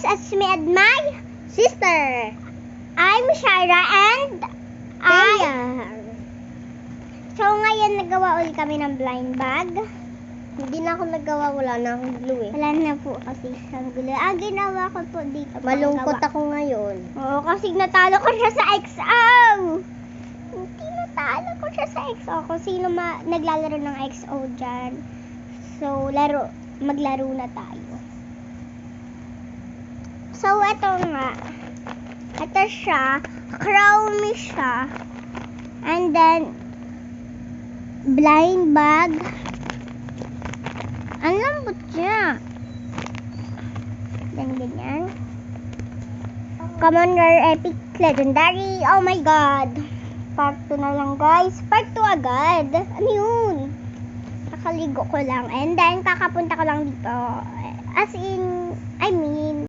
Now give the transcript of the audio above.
guys, it's me and my sister. I'm Shira and So ngayon nagawa ulit kami ng blind bag. Hindi na ako nagawa, wala na akong glue eh. Wala na po kasi siyang gulo. Ang ginawa ko po dito. Malungkot ako ngayon. Oo, kasi natalo ko siya sa XO. Hindi natalo ko siya sa XO. Kung sino naglalaro ng XO dyan. So, maglaro na tayo. So, ito nga. Ito siya. Chromie siya. And then, blind bag. Ang lambot niya. Ganyan. Commander Epic Legendary. Oh my God. Part 2 na lang guys. Part 2 agad. Ano yun? Nakaligo ko lang. And then, kakapunta ko lang dito. As in, I mean,